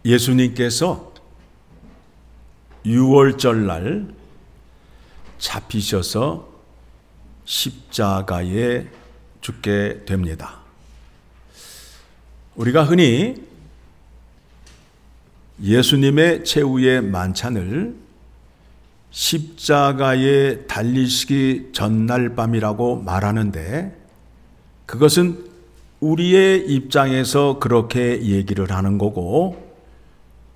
예수님께서 유월절 날 잡히셔서 십자가에 죽게 됩니다. 우리가 흔히 예수님의 최후의 만찬을 십자가에 달리시기 전날 밤이라고 말하는데, 그것은 우리의 입장에서 그렇게 얘기를 하는 거고,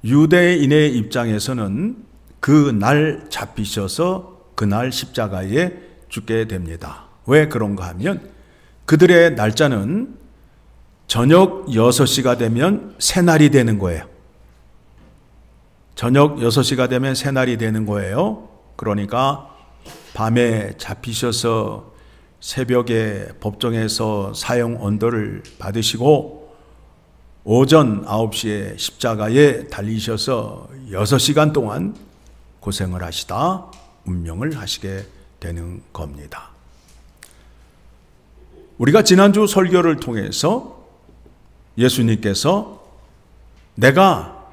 유대인의 입장에서는 그 날 잡히셔서 그날 십자가에 죽게 됩니다. 왜 그런가 하면 그들의 날짜는 저녁 6시가 되면 새날이 되는 거예요. 저녁 6시가 되면 새날이 되는 거예요. 그러니까 밤에 잡히셔서 새벽에 법정에서 사형 언도를 받으시고 오전 9시에 십자가에 달리셔서 6시간 동안 고생을 하시다 운명을 하시게 되는 겁니다. 우리가 지난주 설교를 통해서 예수님께서 내가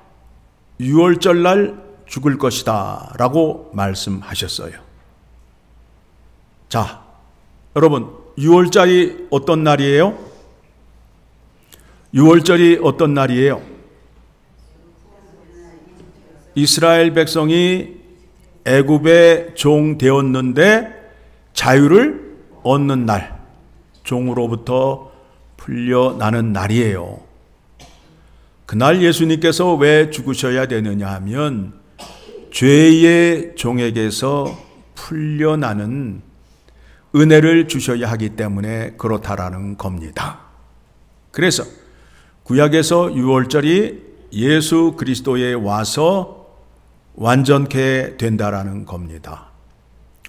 유월절 날 죽을 것이다 라고 말씀하셨어요. 자, 여러분, 유월절이 어떤 날이에요? 유월절이 어떤 날이에요? 이스라엘 백성이 애굽의 종 되었는데 자유를 얻는 날, 종으로부터 풀려나는 날이에요. 그날 예수님께서 왜 죽으셔야 되느냐 하면 죄의 종에게서 풀려나는 은혜를 주셔야 하기 때문에 그렇다라는 겁니다. 그래서 구약에서 유월절이 예수 그리스도에 와서 완전케 된다라는 겁니다.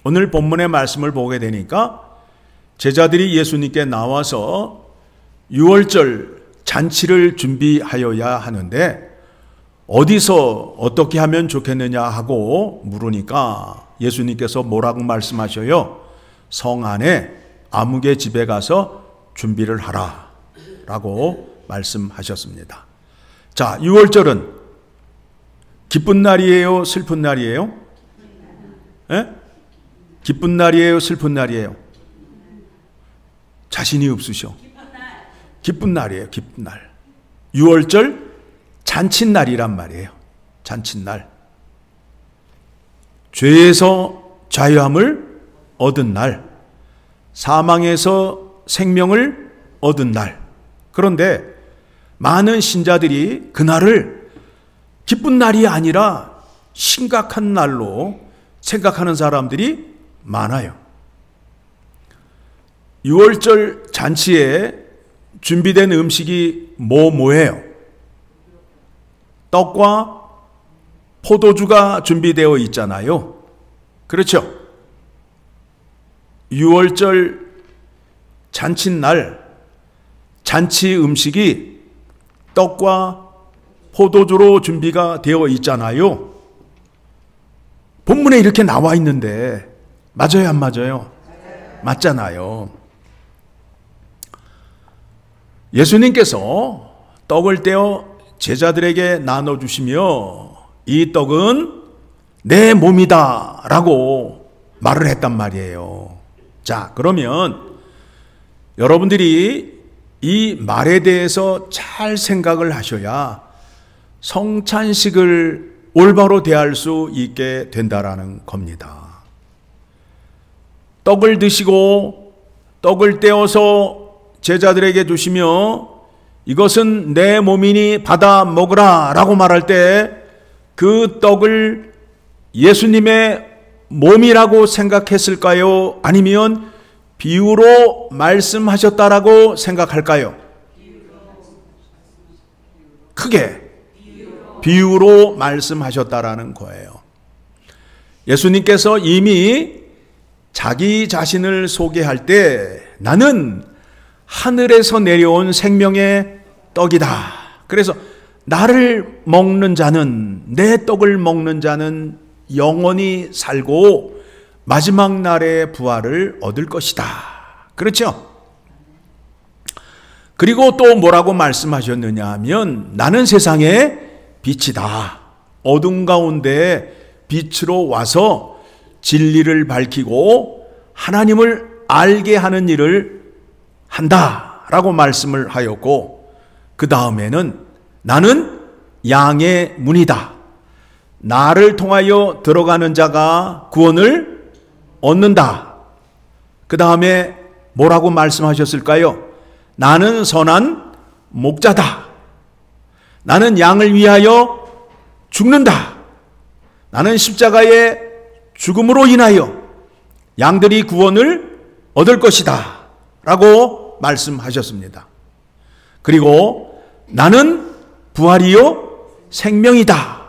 오늘 본문의 말씀을 보게 되니까 제자들이 예수님께 나와서 유월절 잔치를 준비하여야 하는데 어디서 어떻게 하면 좋겠느냐 하고 물으니까 예수님께서 뭐라고 말씀하셔요? 성 안에 아무개 집에 가서 준비를 하라 라고 말씀하셨습니다. 자, 유월절은 기쁜 날이에요? 슬픈 날이에요? 예? 기쁜 날이에요? 슬픈 날이에요? 자신이 없으셔. 기쁜 날이에요. 기쁜 날. 유월절 잔칫날이란 말이에요. 잔칫날. 죄에서 자유함을 얻은 날, 사망에서 생명을 얻은 날. 그런데 많은 신자들이 그날을 기쁜 날이 아니라 심각한 날로 생각하는 사람들이 많아요. 유월절 잔치에 준비된 음식이 뭐예요? 떡과 포도주가 준비되어 있잖아요. 그렇죠? 유월절 잔칫날 잔치 음식이 떡과 포도주로 준비가 되어 있잖아요. 본문에 이렇게 나와 있는데 맞아요, 안 맞아요? 맞잖아요. 예수님께서 떡을 떼어 제자들에게 나눠주시며 이 떡은 내 몸이다 라고 말을 했단 말이에요. 자, 그러면 여러분들이 이 말에 대해서 잘 생각을 하셔야 성찬식을 올바로 대할 수 있게 된다라는 겁니다. 떡을 드시고 떡을 떼어서 제자들에게 주시며 이것은 내 몸이니 받아 먹으라 라고 말할 때 그 떡을 예수님의 몸이라고 생각했을까요? 아니면 비유로 말씀하셨다라고 생각할까요? 크게 비유로 말씀하셨다라는 거예요. 예수님께서 이미 자기 자신을 소개할 때 나는 하늘에서 내려온 생명의 떡이다. 그래서 나를 먹는 자는, 내 떡을 먹는 자는 영원히 살고 마지막 날에 부활을 얻을 것이다. 그렇죠? 그리고 또 뭐라고 말씀하셨느냐 하면 나는 세상의 빛이다. 어둠 가운데 빛으로 와서 진리를 밝히고 하나님을 알게 하는 일을 한다라고 말씀을 하였고, 그 다음에는 나는 양의 문이다. 나를 통하여 들어가는 자가 구원을 얻는다. 그 다음에 뭐라고 말씀하셨을까요? 나는 선한 목자다. 나는 양을 위하여 죽는다. 나는 십자가의 죽음으로 인하여 양들이 구원을 얻을 것이다 라고 말씀하셨습니다. 그리고 나는 부활이요 생명이다.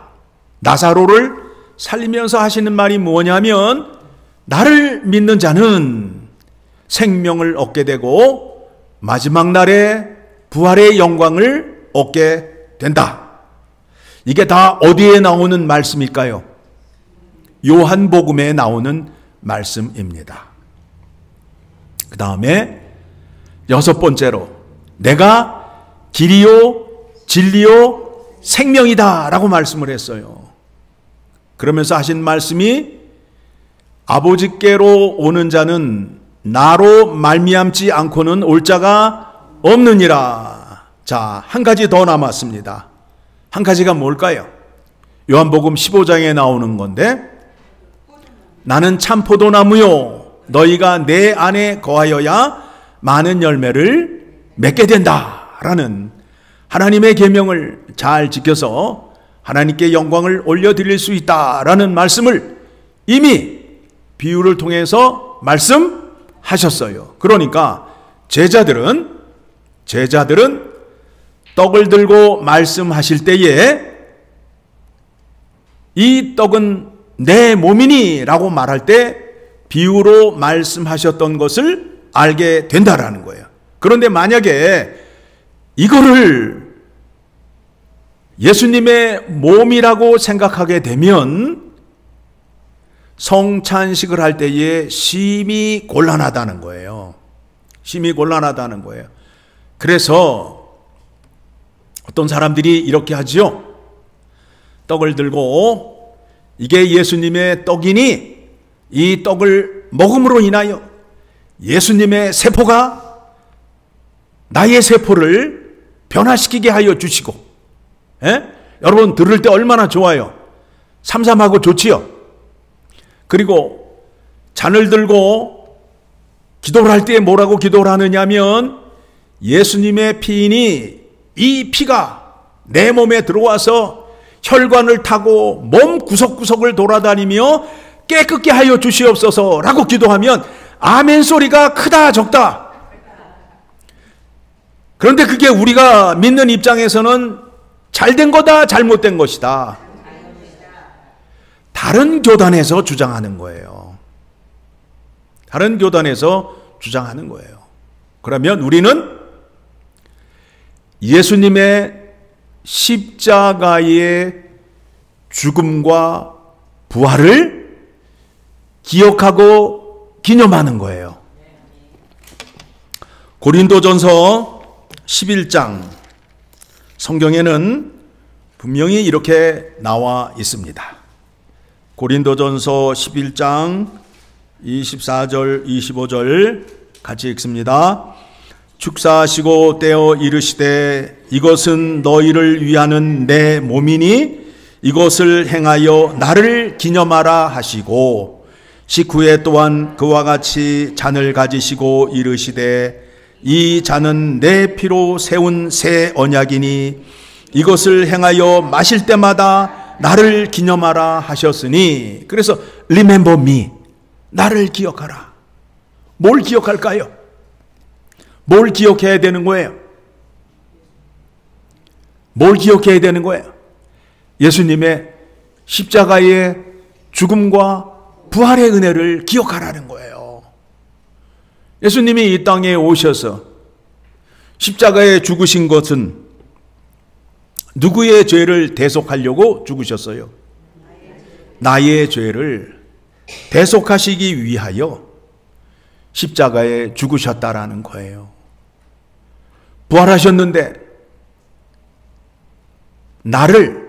나사로를 살리면서 하시는 말이 뭐냐면, 나를 믿는 자는 생명을 얻게 되고 마지막 날에 부활의 영광을 얻게 된다. 이게 다 어디에 나오는 말씀일까요? 요한복음에 나오는 말씀입니다. 그 다음에 여섯 번째로, 내가 길이요 진리요 생명이다 라고 말씀을 했어요. 그러면서 하신 말씀이, 아버지께로 오는 자는 나로 말미암지 않고는 올 자가 없느니라. 자, 한 가지 더 남았습니다. 한 가지가 뭘까요? 요한복음 15장에 나오는 건데, 나는 참 포도나무요 너희가 내 안에 거하여야 많은 열매를 맺게 된다라는 하나님의 계명을 잘 지켜서 하나님께 영광을 올려드릴 수 있다라는 말씀을 이미 비유를 통해서 말씀하셨어요. 그러니까 제자들은 떡을 들고 말씀하실 때에 이 떡은 내 몸이니 라고 말할 때 비유로 말씀하셨던 것을 알게 된다라는 거예요. 그런데 만약에 이거를 예수님의 몸이라고 생각하게 되면 성찬식을 할 때에 심히 곤란하다는 거예요. 심히 곤란하다는 거예요. 그래서 어떤 사람들이 이렇게 하죠. 떡을 들고 이게 예수님의 떡이니 이 떡을 먹음으로 인하여 예수님의 세포가 나의 세포를 변화시키게 하여 주시고, 여러분 들을 때 얼마나 좋아요. 삼삼하고 좋지요. 그리고 잔을 들고 기도를 할 때 뭐라고 기도를 하느냐면, 예수님의 피인이 이 피가 내 몸에 들어와서 혈관을 타고 몸 구석구석을 돌아다니며 깨끗게 하여 주시옵소서 라고 기도하면 아멘 소리가 크다 적다. 그런데 그게 우리가 믿는 입장에서는 잘된 거다 잘못된 것이다, 다른 교단에서 주장하는 거예요. 다른 교단에서 주장하는 거예요. 그러면 우리는 예수님의 십자가의 죽음과 부활을 기억하고 기념하는 거예요. 고린도전서 11장 성경에는 분명히 이렇게 나와 있습니다. 고린도전서 11장 24절 25절 같이 읽습니다. 축사하시고 떼어 이르시되 이것은 너희를 위하는 내 몸이니 이것을 행하여 나를 기념하라 하시고, 식후에 또한 그와 같이 잔을 가지시고 이르시되 이 잔은 내 피로 세운 새 언약이니 이것을 행하여 마실 때마다 나를 기념하라 하셨으니. 그래서 remember me, 나를 기억하라. 뭘 기억할까요? 뭘 기억해야 되는 거예요? 뭘 기억해야 되는 거예요? 예수님의 십자가의 죽음과 부활의 은혜를 기억하라는 거예요. 예수님이 이 땅에 오셔서 십자가에 죽으신 것은 누구의 죄를 대속하려고 죽으셨어요? 나의 죄를 대속하시기 위하여 십자가에 죽으셨다라는 거예요. 부활하셨는데 나를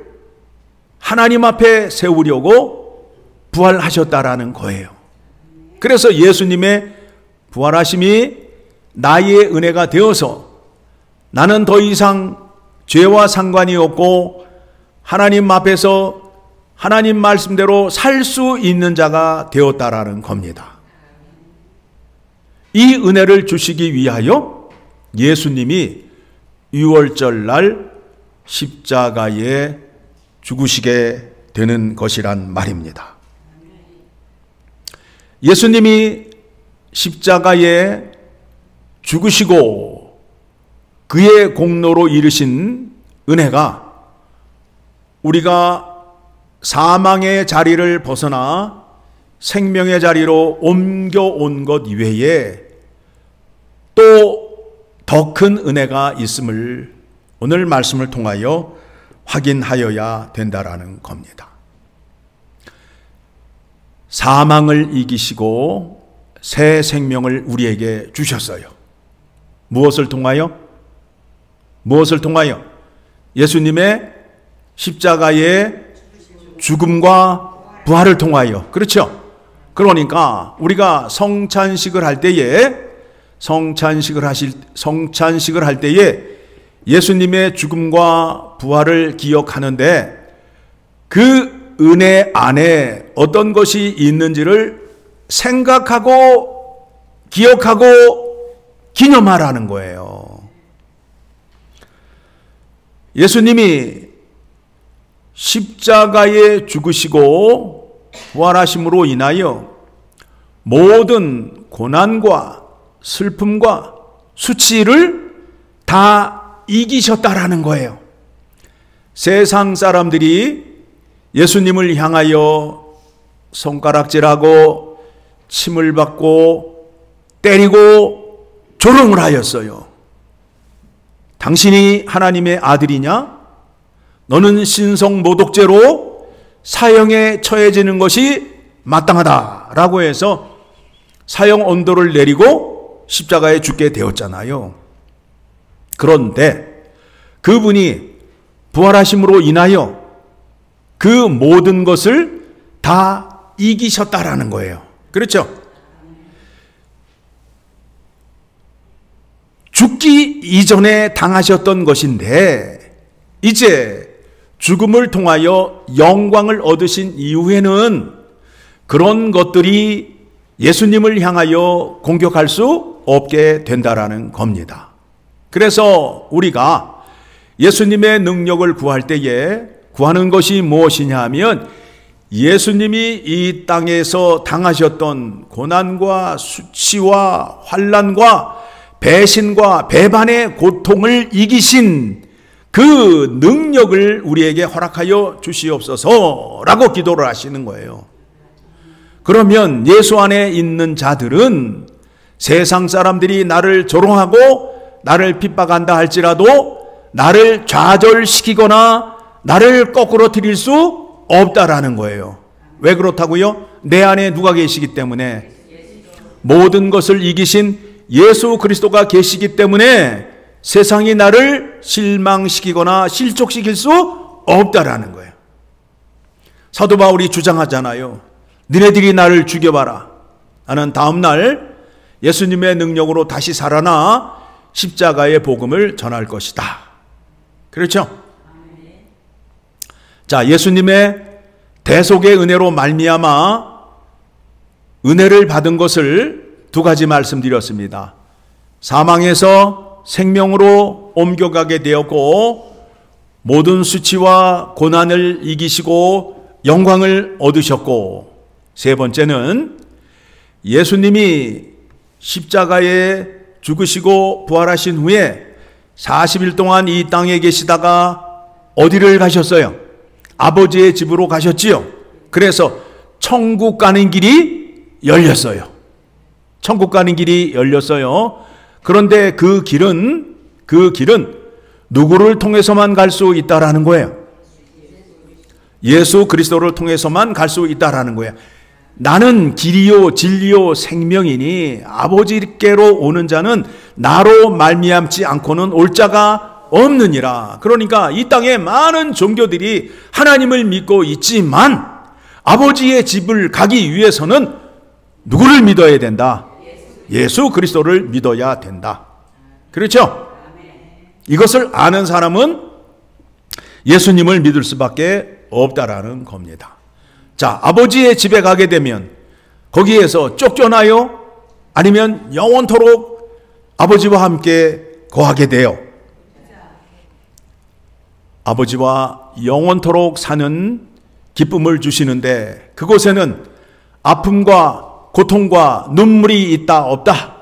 하나님 앞에 세우려고 부활하셨다라는 거예요. 그래서 예수님의 부활하심이 나의 은혜가 되어서 나는 더 이상 죄와 상관이 없고 하나님 앞에서 하나님 말씀대로 살 수 있는 자가 되었다라는 겁니다. 이 은혜를 주시기 위하여 예수님이 유월절 날 십자가에 죽으시게 되는 것이란 말입니다. 예수님이 십자가에 죽으시고 그의 공로로 이루신 은혜가 우리가 사망의 자리를 벗어나 생명의 자리로 옮겨온 것 이외에 또 더 큰 은혜가 있음을 오늘 말씀을 통하여 확인하여야 된다라는 겁니다. 사망을 이기시고 새 생명을 우리에게 주셨어요. 무엇을 통하여? 무엇을 통하여? 예수님의 십자가의 죽음과 부활을 통하여. 그렇죠? 그러니까 우리가 성찬식을 할 때에 예수님의 죽음과 부활을 기억하는데 그 은혜 안에 어떤 것이 있는지를 생각하고 기억하고 기념하라는 거예요. 예수님이 십자가에 죽으시고 부활하심으로 인하여 모든 고난과 슬픔과 수치를 다 이기셨다라는 거예요. 세상 사람들이 예수님을 향하여 손가락질하고 침을 받고 때리고 조롱을 하였어요. 당신이 하나님의 아들이냐? 너는 신성모독죄로 사형에 처해지는 것이 마땅하다라고 해서 사형 언도를 내리고 십자가에 죽게 되었잖아요. 그런데 그분이 부활하심으로 인하여 그 모든 것을 다 이기셨다라는 거예요. 그렇죠? 죽기 이전에 당하셨던 것인데 이제 죽음을 통하여 영광을 얻으신 이후에는 그런 것들이 예수님을 향하여 공격할 수 없게 된다라는 겁니다. 그래서 우리가 예수님의 능력을 구할 때에 구하는 것이 무엇이냐 하면 예수님이 이 땅에서 당하셨던 고난과 수치와 환난과 배신과 배반의 고통을 이기신 그 능력을 우리에게 허락하여 주시옵소서라고 기도를 하시는 거예요. 그러면 예수 안에 있는 자들은 세상 사람들이 나를 조롱하고 나를 핍박한다 할지라도 나를 좌절시키거나 나를 거꾸로 드릴 수 없다라는 거예요. 왜 그렇다고요? 내 안에 누가 계시기 때문에, 모든 것을 이기신 예수 그리스도가 계시기 때문에 세상이 나를 실망시키거나 실족시킬 수 없다라는 거예요. 사도 바울이 주장하잖아요. 너네들이 나를 죽여봐라. 나는 다음날 예수님의 능력으로 다시 살아나 십자가의 복음을 전할 것이다. 그렇죠? 자, 예수님의 대속의 은혜로 말미암아 은혜를 받은 것을 두 가지 말씀드렸습니다. 사망에서 생명으로 옮겨가게 되었고 모든 수치와 고난을 이기시고 영광을 얻으셨고, 세 번째는 예수님이 십자가에 죽으시고 부활하신 후에 40일 동안 이 땅에 계시다가 어디를 가셨어요? 아버지의 집으로 가셨지요. 그래서 천국 가는 길이 열렸어요. 천국 가는 길이 열렸어요. 그런데 그 길은 누구를 통해서만 갈 수 있다라는 거예요? 예수 그리스도를 통해서만 갈 수 있다라는 거예요. 나는 길이요 진리요 생명이니 아버지께로 오는 자는 나로 말미암지 않고는 올 자가 없느니라. 그러니까 이 땅에 많은 종교들이 하나님을 믿고 있지만 아버지의 집을 가기 위해서는 누구를 믿어야 된다? 예수 그리스도를 믿어야 된다. 그렇죠? 이것을 아는 사람은 예수님을 믿을 수밖에 없다라는 겁니다. 자, 아버지의 집에 가게 되면 거기에서 쫓겨나요? 아니면 영원토록 아버지와 함께 거하게 돼요? 아버지와 영원토록 사는 기쁨을 주시는데 그곳에는 아픔과 고통과 눈물이 있다 없다?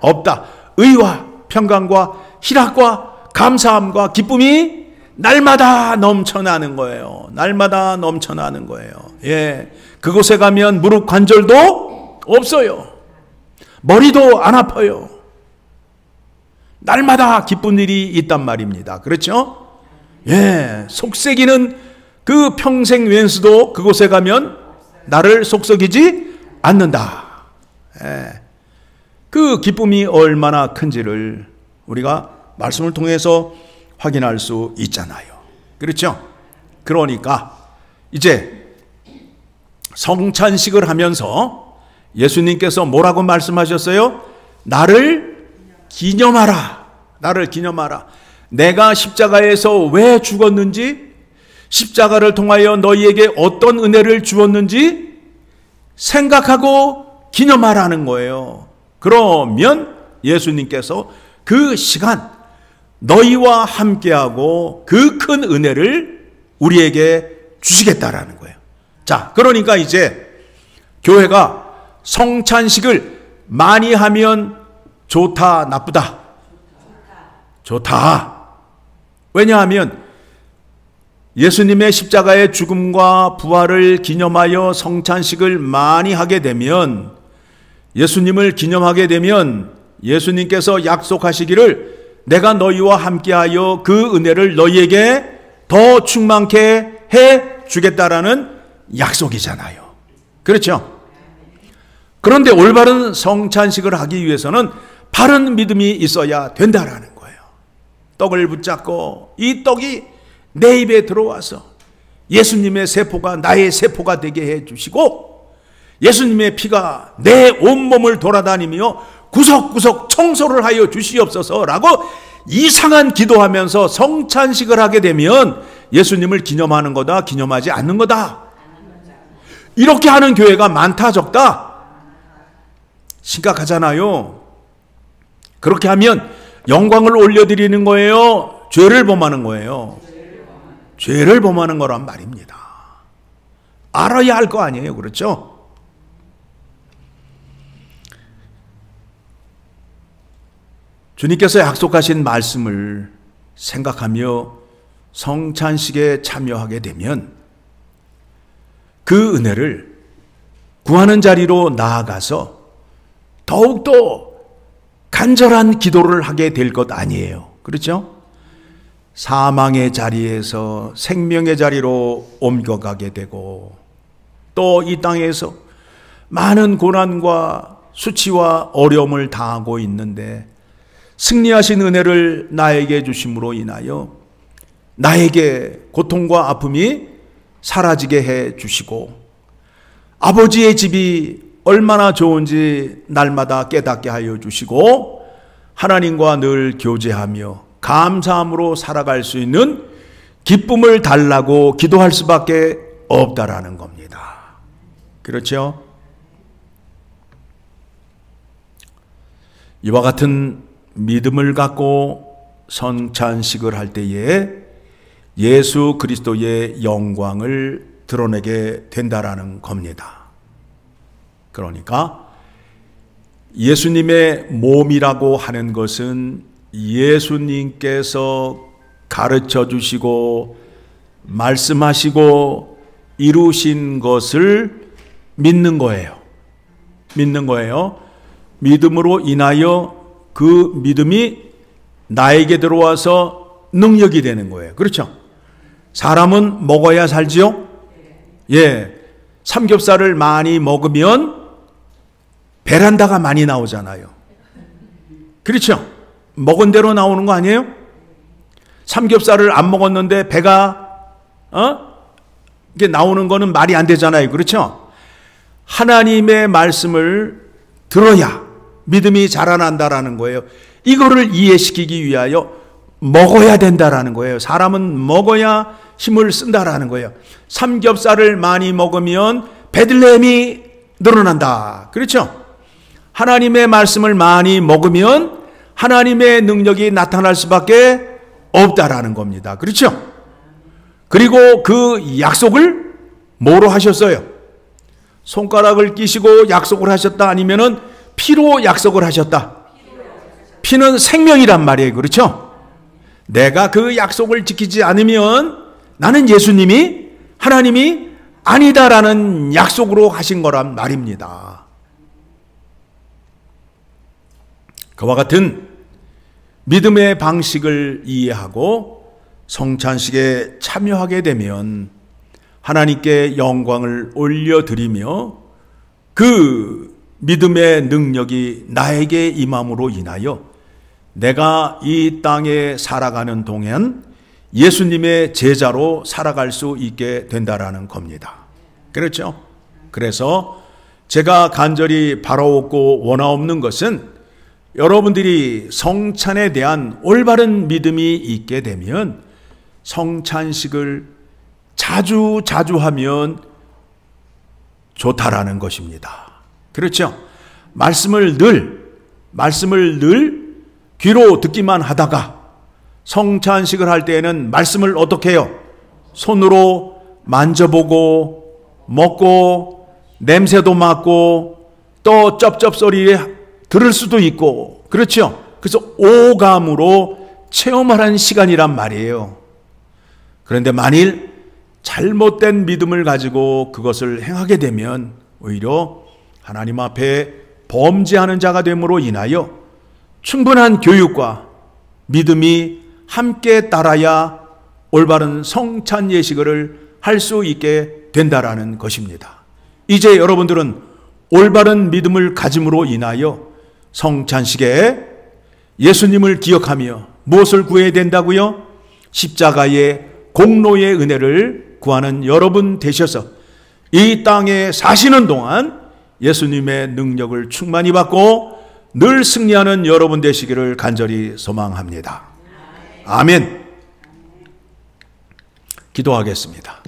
없다. 의와 평강과 희락과 감사함과 기쁨이 날마다 넘쳐나는 거예요. 날마다 넘쳐나는 거예요. 예, 그곳에 가면 무릎 관절도 없어요. 머리도 안 아파요. 날마다 기쁜 일이 있단 말입니다. 그렇죠? 예, 속삭이는 그 평생 왼수도 그곳에 가면 나를 속삭이지 않는다. 예, 그 기쁨이 얼마나 큰지를 우리가 말씀을 통해서 확인할 수 있잖아요. 그렇죠? 그러니까 이제 성찬식을 하면서 예수님께서 뭐라고 말씀하셨어요? 나를 기념하라. 나를 기념하라. 내가 십자가에서 왜 죽었는지, 십자가를 통하여 너희에게 어떤 은혜를 주었는지 생각하고 기념하라는 거예요. 그러면 예수님께서 그 시간 너희와 함께하고 그 큰 은혜를 우리에게 주시겠다라는 거예요. 자, 그러니까 이제 교회가 성찬식을 많이 하면 좋다, 나쁘다? 좋다. 왜냐하면 예수님의 십자가의 죽음과 부활을 기념하여 성찬식을 많이 하게 되면, 예수님을 기념하게 되면 예수님께서 약속하시기를 내가 너희와 함께하여 그 은혜를 너희에게 더 충만케 해 주겠다라는 약속이잖아요. 그렇죠? 그런데 올바른 성찬식을 하기 위해서는 바른 믿음이 있어야 된다라는 거예요. 떡을 붙잡고 이 떡이 내 입에 들어와서 예수님의 세포가 나의 세포가 되게 해 주시고, 예수님의 피가 내 온몸을 돌아다니며 구석구석 청소를 하여 주시옵소서라고 이상한 기도하면서 성찬식을 하게 되면 예수님을 기념하는 거다, 기념하지 않는 거다. 이렇게 하는 교회가 많다, 적다? 심각하잖아요. 그렇게 하면 영광을 올려드리는 거예요? 죄를 범하는 거예요? 죄를 범하는 거란 말입니다. 알아야 할 거 아니에요. 그렇죠? 주님께서 약속하신 말씀을 생각하며 성찬식에 참여하게 되면 그 은혜를 구하는 자리로 나아가서 더욱더 간절한 기도를 하게 될 것 아니에요. 그렇죠? 사망의 자리에서 생명의 자리로 옮겨가게 되고, 또 이 땅에서 많은 고난과 수치와 어려움을 당하고 있는데 승리하신 은혜를 나에게 주심으로 인하여 나에게 고통과 아픔이 사라지게 해 주시고, 아버지의 집이 얼마나 좋은지 날마다 깨닫게 하여 주시고, 하나님과 늘 교제하며 감사함으로 살아갈 수 있는 기쁨을 달라고 기도할 수밖에 없다라는 겁니다. 그렇죠? 이와 같은 믿음을 갖고 성찬식을 할 때에 예수 그리스도의 영광을 드러내게 된다라는 겁니다. 그러니까 예수님의 몸이라고 하는 것은 예수님께서 가르쳐 주시고 말씀하시고 이루신 것을 믿는 거예요. 믿는 거예요. 믿음으로 인하여 그 믿음이 나에게 들어와서 능력이 되는 거예요. 그렇죠? 사람은 먹어야 살지요? 예. 삼겹살을 많이 먹으면 베란다가 많이 나오잖아요. 그렇죠? 먹은 대로 나오는 거 아니에요? 삼겹살을 안 먹었는데 배가 이게 나오는 거는 말이 안 되잖아요. 그렇죠? 하나님의 말씀을 들어야 믿음이 자라난다라는 거예요. 이거를 이해시키기 위하여 먹어야 된다라는 거예요. 사람은 먹어야 힘을 쓴다라는 거예요. 삼겹살을 많이 먹으면 베들레헴이 늘어난다. 그렇죠? 하나님의 말씀을 많이 먹으면 하나님의 능력이 나타날 수밖에 없다라는 겁니다. 그렇죠? 그리고 그 약속을 뭐로 하셨어요? 손가락을 끼시고 약속을 하셨다, 아니면은 피로 약속을 하셨다. 피는 생명이란 말이에요. 그렇죠? 내가 그 약속을 지키지 않으면 나는 예수님이 하나님이 아니다라는 약속으로 하신 거란 말입니다. 그와 같은 믿음의 방식을 이해하고 성찬식에 참여하게 되면 하나님께 영광을 올려드리며 그 믿음의 능력이 나에게 임함으로 인하여 내가 이 땅에 살아가는 동안 예수님의 제자로 살아갈 수 있게 된다라는 겁니다. 그렇죠? 그래서 제가 간절히 바라옵고 원하옵는 것은 여러분들이 성찬에 대한 올바른 믿음이 있게 되면 성찬식을 자주 하면 좋다라는 것입니다. 그렇죠? 말씀을 늘 귀로 듣기만 하다가 성찬식을 할 때에는 말씀을 어떻게 해요? 손으로 만져보고 먹고 냄새도 맡고 또 쩝쩝소리 들을 수도 있고, 그렇죠? 그래서 오감으로 체험하라는 시간이란 말이에요. 그런데 만일 잘못된 믿음을 가지고 그것을 행하게 되면 오히려 하나님 앞에 범죄하는 자가 됨으로 인하여 충분한 교육과 믿음이 함께 따라야 올바른 성찬 예식을 할 수 있게 된다라는 것입니다. 이제 여러분들은 올바른 믿음을 가짐으로 인하여 성찬식에 예수님을 기억하며 무엇을 구해야 된다고요? 십자가의 공로의 은혜를 구하는 여러분 되셔서 이 땅에 사시는 동안 예수님의 능력을 충만히 받고 늘 승리하는 여러분 되시기를 간절히 소망합니다. 아멘. 기도하겠습니다.